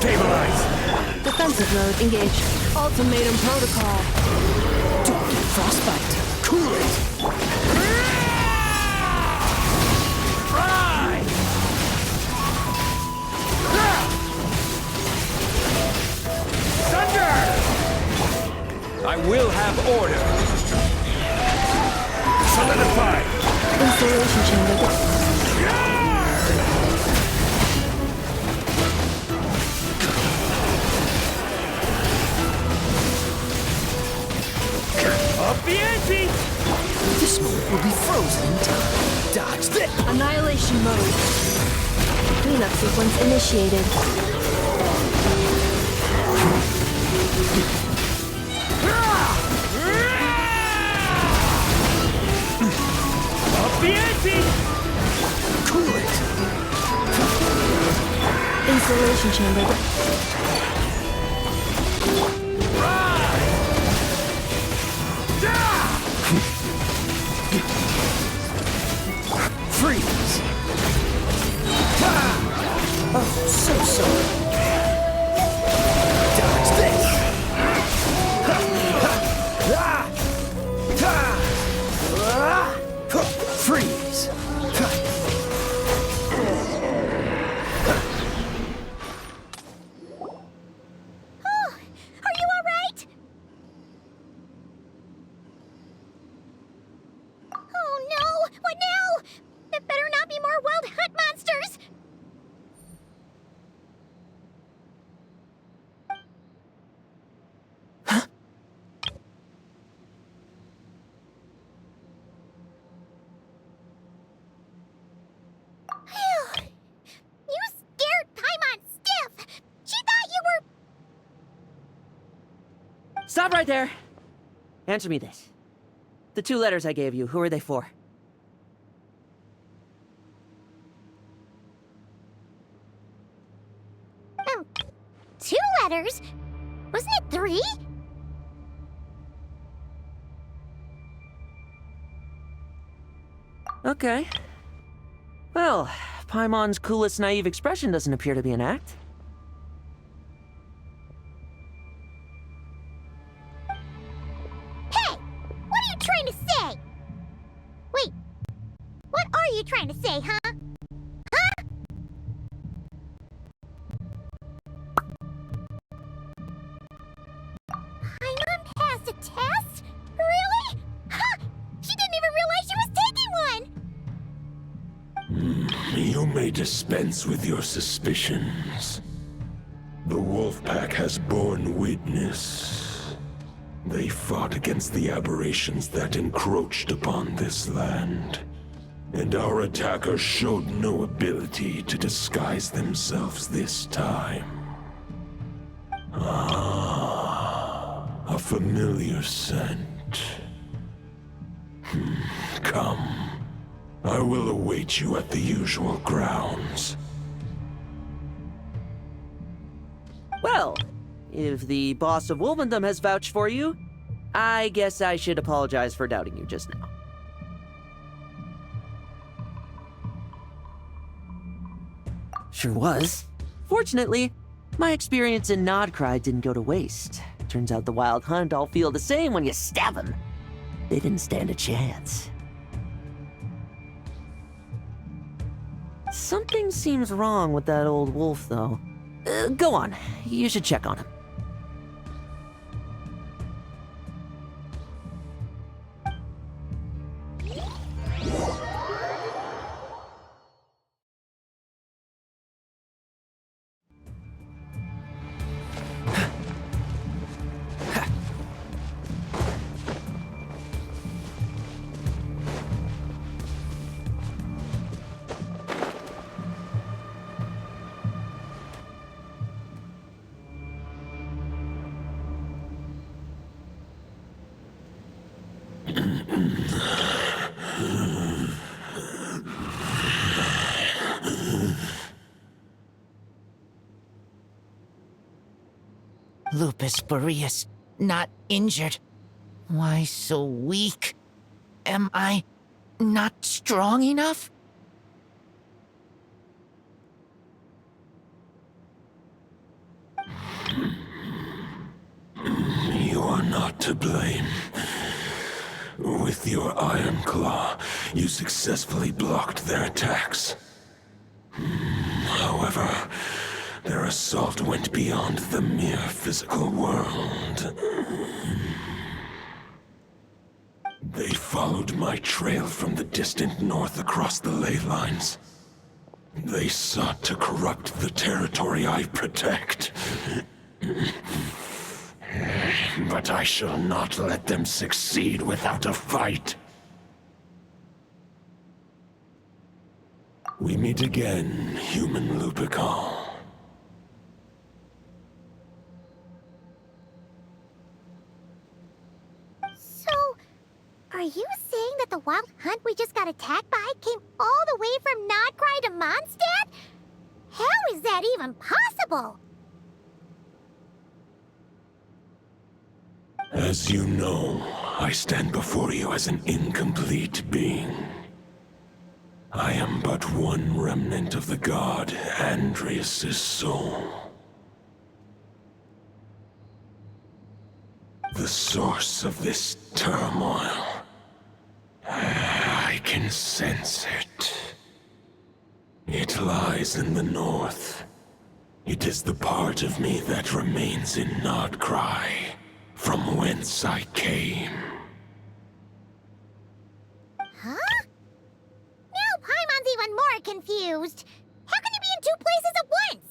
Stabilize! Defensive mode engaged. Ultimatum protocol. Don't get frostbite. Cool it! Fry! Thunder! I will have order. Solidify! Installation chamber. Up the ante! This moment will be frozen in time. Dodge this! Annihilation mode. Cleanup sequence initiated. Up the ante! Cool it! Installation chamber. Freeze! Oh, so sorry. Dodge this! Freeze! Are you all right? Oh no! What now? There better not be more wild hunt monsters! Phew. You scared Paimon stiff! She thought you were... Stop right there! Answer me this. The 2 letters I gave you, who are they for? Um, 2 letters? Wasn't it 3? Okay. Well, Paimon's coolest naive expression doesn't appear to be an act. Hey! What are you trying to say? Wait. What are you trying to say, huh? Huh? Paimon passed a test? Really? Ha! She didn't even realize she was taking one! You may dispense with your suspicions. The wolf pack has borne witness. They fought against the aberrations that encroached upon this land. And our attackers showed no ability to disguise themselves this time. Ah, a familiar scent. Come. I will await you at the usual grounds. Well, if the boss of Wolvendom has vouched for you, I guess I should apologize for doubting you just now. Sure was. Fortunately, my experience in Nodcry didn't go to waste. Turns out the Wild Hunt all feel the same when you stab them. They didn't stand a chance. Something seems wrong with that old wolf, though. Go on. You should check on him. Lupus Boreas, not injured. Why so weak? Am I not strong enough? not to blame. With your Iron Claw, you successfully blocked their attacks. However, their assault went beyond the mere physical world. They followed my trail from the distant north across the ley lines. They sought to corrupt the territory I protect. But I shall not let them succeed without a fight. We meet again, human Lupical. So, are you saying that the wild hunt we just got attacked by came all the way from Nodcry to Mondstadt? How is that even possible? As you know, I stand before you as an incomplete being. I am but one remnant of the god Andreas' soul. The source of this turmoil. I can sense it. It lies in the north. It is the part of me that remains in Nodcry, from whence I came. Huh? Now Paimon's even more confused. How can you be in two places at once?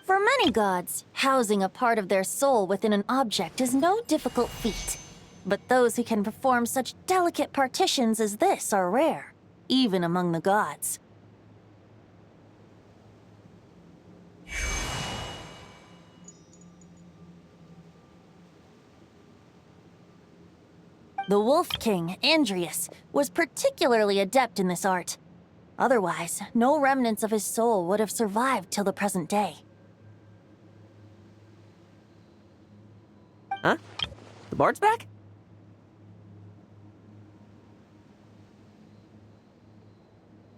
For many gods, housing a part of their soul within an object is no difficult feat. But those who can perform such delicate partitions as this are rare, even among the gods. The Wolf King, Andreas, was particularly adept in this art. Otherwise, no remnants of his soul would have survived till the present day. Huh? The bard's back?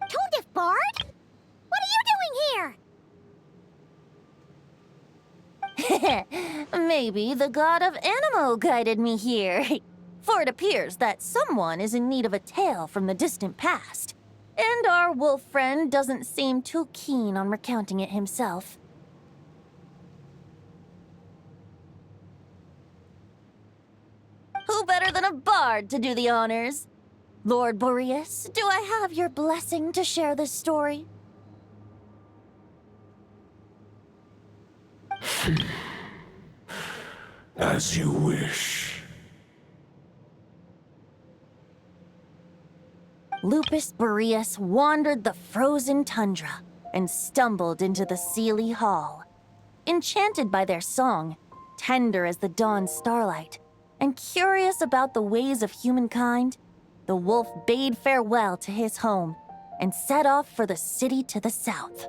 Tone-deaf Bard? What are you doing here? Maybe the god of Animo guided me here. For it appears that someone is in need of a tale from the distant past. And our wolf friend doesn't seem too keen on recounting it himself. Who better than a bard to do the honors? Lord Boreas, do I have your blessing to share this story? As you wish. Lupus Boreas wandered the frozen tundra and stumbled into the Seelie Hall. Enchanted by their song, tender as the dawn starlight, and curious about the ways of humankind, the wolf bade farewell to his home and set off for the city to the south.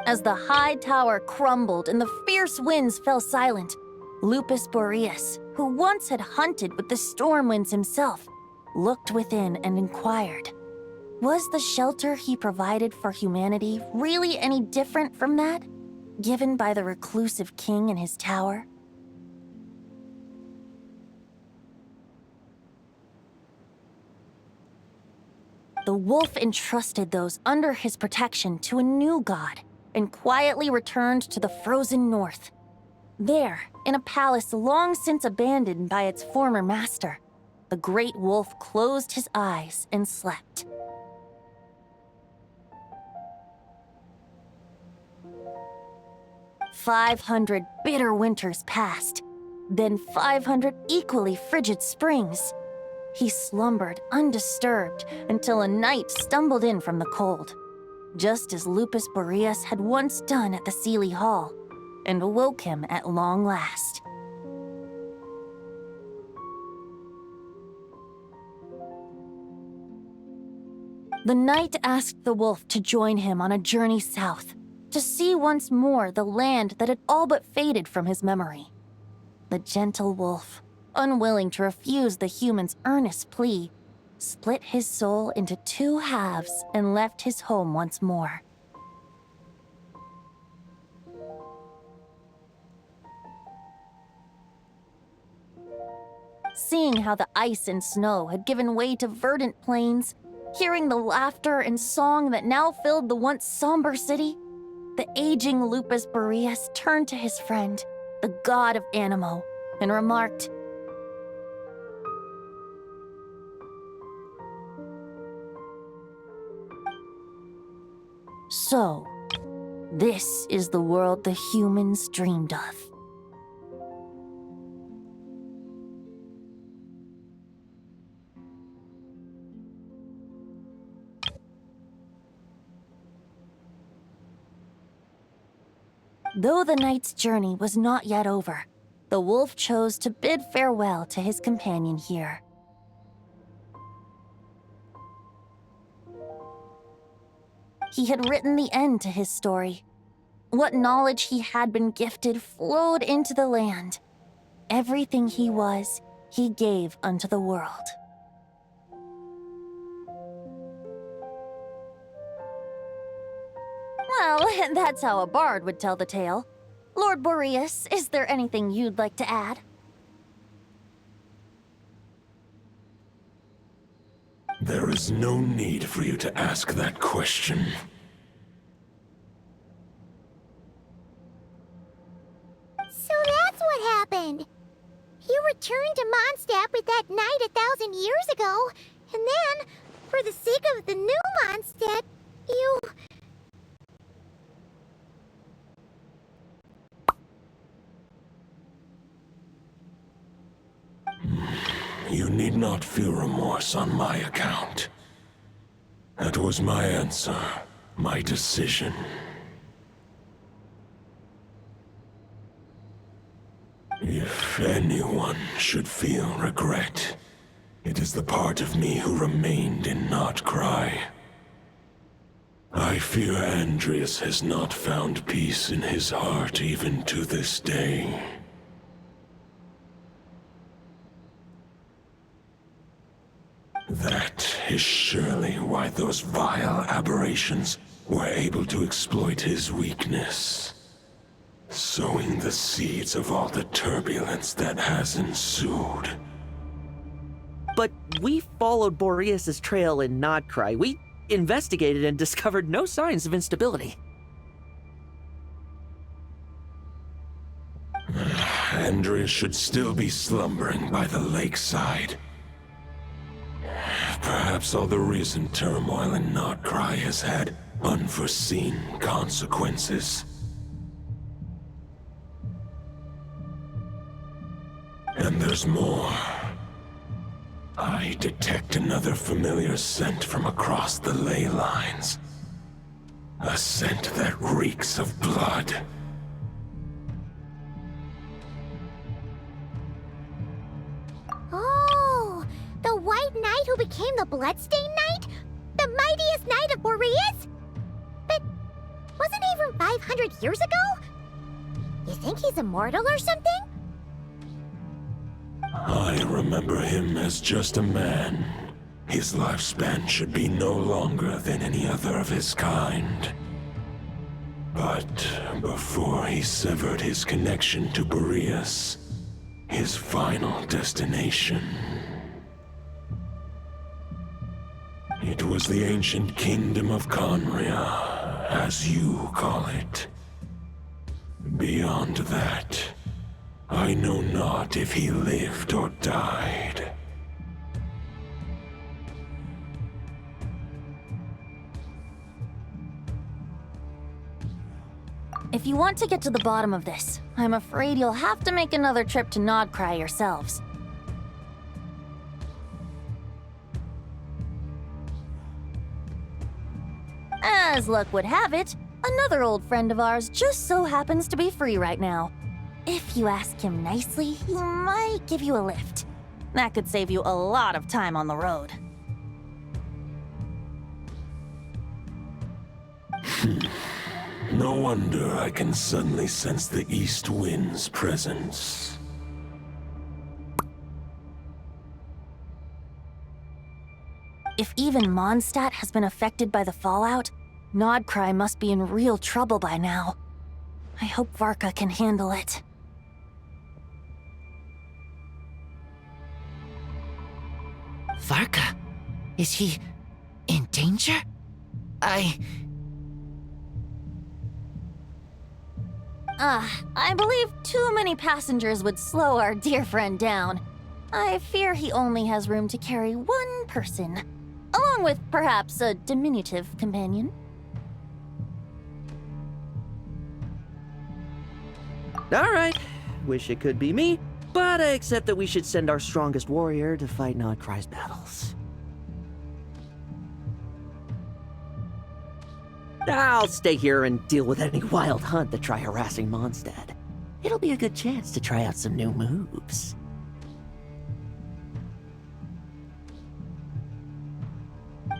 As the high tower crumbled and the fierce winds fell silent, Lupus Boreas, who once had hunted with the storm winds himself, looked within and inquired, was the shelter he provided for humanity really any different from that given by the reclusive king in his tower? The wolf entrusted those under his protection to a new god and quietly returned to the frozen north. There, in a palace long since abandoned by its former master, the great wolf closed his eyes and slept. "500 bitter winters passed, then 500 equally frigid springs. He slumbered undisturbed until a night stumbled in from the cold, just as Lupus Boreas had once done at the Seelie Hall, and awoke him at long last. The night asked the wolf to join him on a journey south, to see once more the land that had all but faded from his memory. The gentle wolf, unwilling to refuse the human's earnest plea, split his soul into two halves and left his home once more. Seeing how the ice and snow had given way to verdant plains, hearing the laughter and song that now filled the once somber city, the aging Lupus Boreas turned to his friend, the god of Animo, and remarked, "So, this is the world the humans dreamed of." Though the knight's journey was not yet over, the wolf chose to bid farewell to his companion here. He had written the end to his story. What knowledge he had been gifted flowed into the land. Everything he was, he gave unto the world. Well, that's how a bard would tell the tale. Lord Boreas, is there anything you'd like to add? There is no need for you to ask that question. So that's what happened. You returned to Mondstadt with that knight 1,000 years ago, and then, for the sake of the new Mondstadt, you... You need not feel remorse on my account. That was my answer, my decision. If anyone should feel regret, it is the part of me who remained in Notcry. I fear Andreas has not found peace in his heart even to this day. That is surely why those vile aberrations were able to exploit his weakness, sowing the seeds of all the turbulence that has ensued. But we followed Boreas' trail in Nodcry. We investigated and discovered no signs of instability. Andreas should still be slumbering by the lakeside. Perhaps all the recent turmoil in Notcry has had unforeseen consequences. And there's more. I detect another familiar scent from across the ley lines. A scent that reeks of blood. Oh, the White Knight who became the Bloodstained Knight? The mightiest knight of Boreas? But wasn't he from 500 years ago? You think he's immortal or something? I remember him as just a man. His lifespan should be no longer than any other of his kind. But before he severed his connection to Boreas, his final destination, it was the ancient kingdom of Conria, as you call it. Beyond that, I know not if he lived or died. If you want to get to the bottom of this, I'm afraid you'll have to make another trip to Nodcry yourselves. As luck would have it, another old friend of ours just so happens to be free right now. If you ask him nicely, he might give you a lift. That could save you a lot of time on the road. No wonder I can suddenly sense the east wind's presence. If even Mondstadt has been affected by the fallout, Nodcry must be in real trouble by now. I hope Varka can handle it. Varka? Is he in danger? I believe too many passengers would slow our dear friend down. I fear he only has room to carry one person, along with perhaps a diminutive companion. All right. Wish it could be me, but I accept that we should send our strongest warrior to fight Nodcry's battles. I'll stay here and deal with any wild hunt that try harassing Mondstadt. It'll be a good chance to try out some new moves.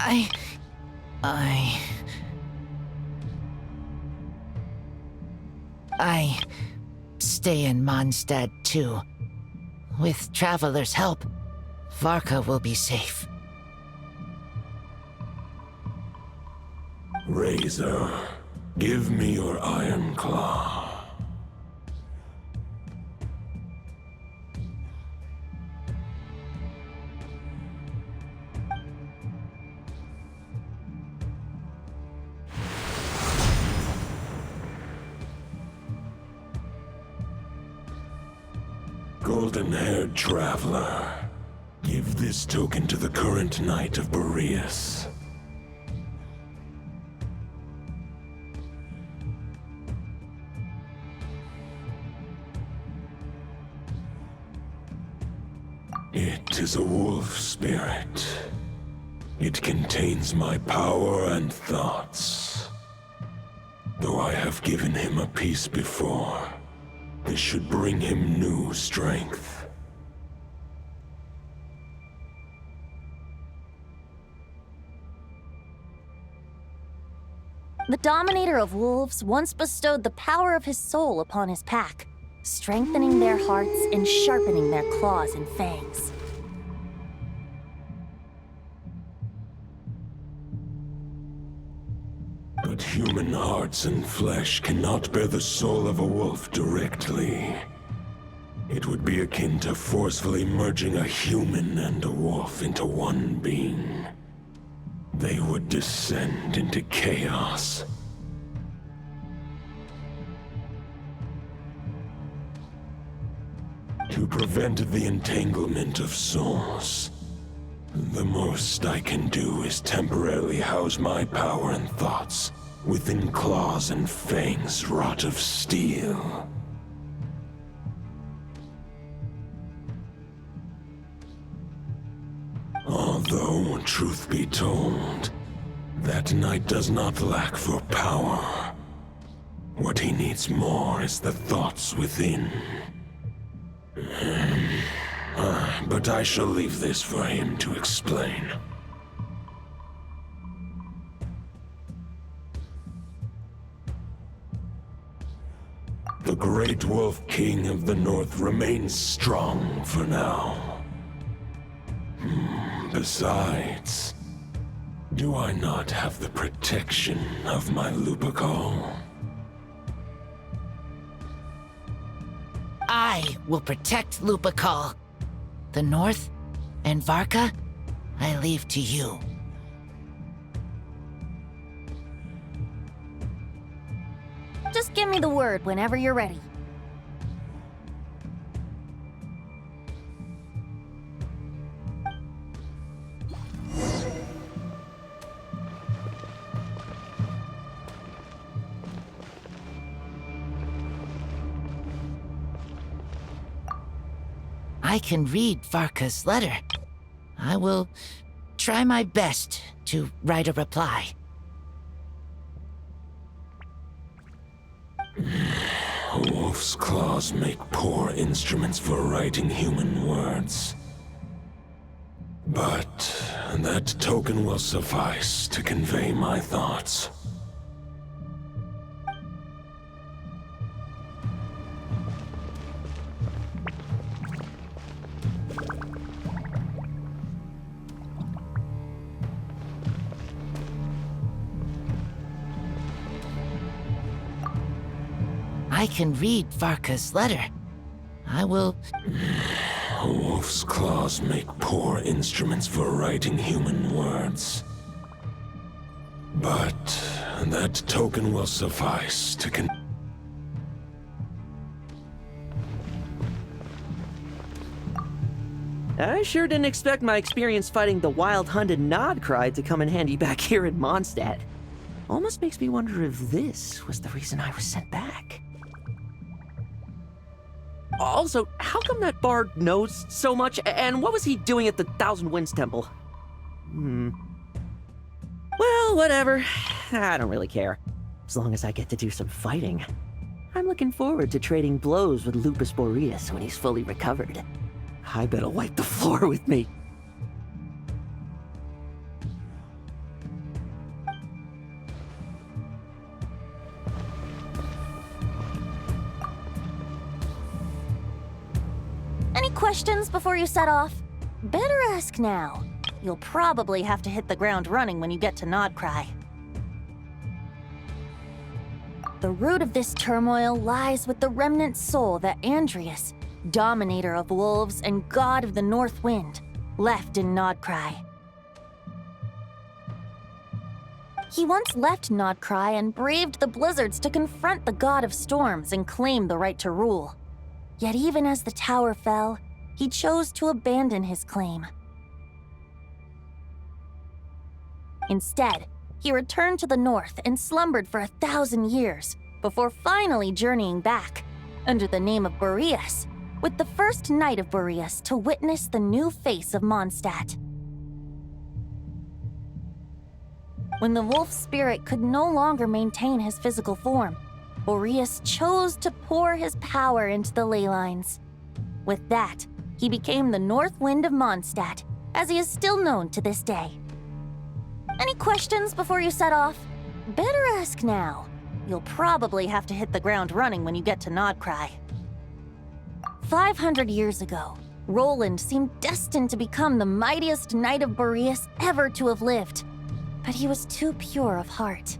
I stay in Mondstadt too. With Traveler's help, Varka will be safe. Razor, give me your iron claw. Golden-haired traveler, give this token to the current knight of Boreas. It is a wolf spirit. It contains my power and thoughts. Though I have given him a piece before, this should bring him new strength. The Dominator of Wolves once bestowed the power of his soul upon his pack, strengthening their hearts and sharpening their claws and fangs. But human hearts and flesh cannot bear the soul of a wolf directly. It would be akin to forcefully merging a human and a wolf into one being. They would descend into chaos. To prevent the entanglement of souls, the most I can do is temporarily house my power and thoughts within claws and fangs wrought of steel. Although, truth be told, that knight does not lack for power. What he needs more is the thoughts within. But I shall leave this for him to explain. The Great Wolf King of the North remains strong for now. Besides, do I not have the protection of my Lupacol? I will protect Lupacol. The North and Varka, I leave to you. Just give me the word whenever you're ready. I can read Varka's letter. I will try my best to write a reply. A wolf's claws make poor instruments for writing human words. But that token will suffice to convey my thoughts. I can read Varka's letter. I will... A wolf's claws make poor instruments for writing human words. But that token will suffice to I sure didn't expect my experience fighting the wild-hunted Nodcry to come in handy back here in Mondstadt. Almost makes me wonder if this was the reason I was sent back. Also, how come that bard knows so much, and what was he doing at the Thousand Winds Temple? Well, whatever. I don't really care. As long as I get to do some fighting. I'm looking forward to trading blows with Lupus Boreas when he's fully recovered. I better wipe the floor with me. Any questions before you set off? Better ask now. You'll probably have to hit the ground running when you get to Nodcry. The root of this turmoil lies with the remnant soul that Andreas, Dominator of wolves and god of the North Wind, left in Nodcry. He once left Nodcry and braved the blizzards to confront the god of storms and claim the right to rule. Yet even as the tower fell, he chose to abandon his claim. Instead, he returned to the north and slumbered for 1,000 years before finally journeying back, under the name of Boreas, with the first knight of Boreas to witness the new face of Mondstadt. When the wolf spirit could no longer maintain his physical form, Boreas chose to pour his power into the ley lines. With that, he became the North Wind of Mondstadt, as he is still known to this day. Any questions before you set off? Better ask now. You'll probably have to hit the ground running when you get to Nodcry. 500 years ago, Roland seemed destined to become the mightiest knight of Boreas ever to have lived, but he was too pure of heart.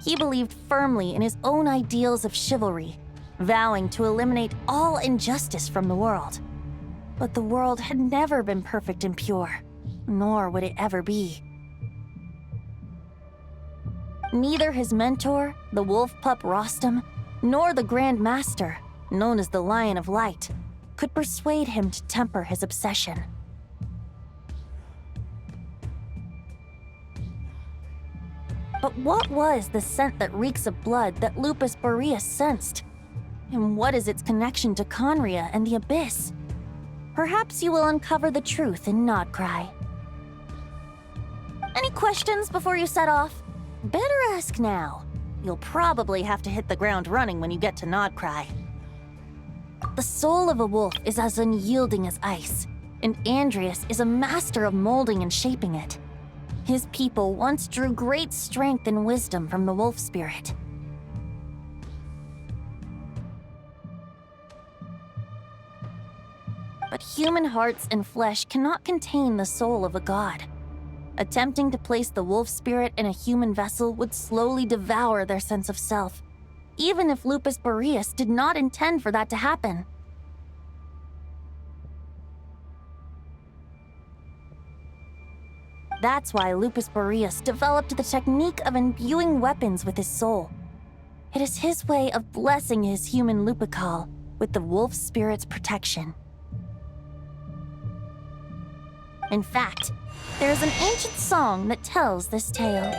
He believed firmly in his own ideals of chivalry, vowing to eliminate all injustice from the world. But the world had never been perfect and pure, nor would it ever be. Neither his mentor, the wolf pup Rostam, nor the Grand Master, known as the Lion of Light, could persuade him to temper his obsession. But what was the scent that reeks of blood that Lupus Boreas sensed? And what is its connection to Conria and the Abyss? Perhaps you will uncover the truth in Nodcry. Any questions before you set off? Better ask now. You'll probably have to hit the ground running when you get to Nodcry. The soul of a wolf is as unyielding as ice, and Andreas is a master of molding and shaping it. His people once drew great strength and wisdom from the wolf spirit. But human hearts and flesh cannot contain the soul of a god. Attempting to place the wolf spirit in a human vessel would slowly devour their sense of self, even if Lupus Boreas did not intend for that to happen. That's why Lupus Boreas developed the technique of imbuing weapons with his soul. It is his way of blessing his human Lupical with the wolf spirit's protection. In fact, there is an ancient song that tells this tale.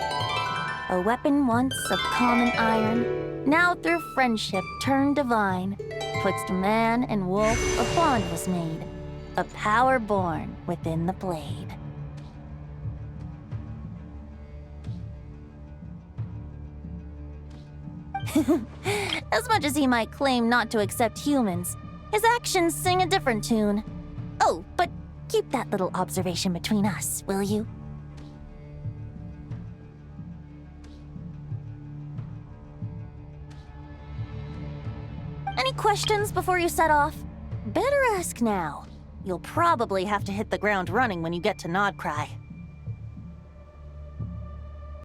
A weapon once of common iron, now through friendship turned divine. Twixt man and wolf a bond was made, a power born within the blade. As much as he might claim not to accept humans, his actions sing a different tune. Oh, but keep that little observation between us, will you? Any questions before you set off? Better ask now. You'll probably have to hit the ground running when you get to Nodcry.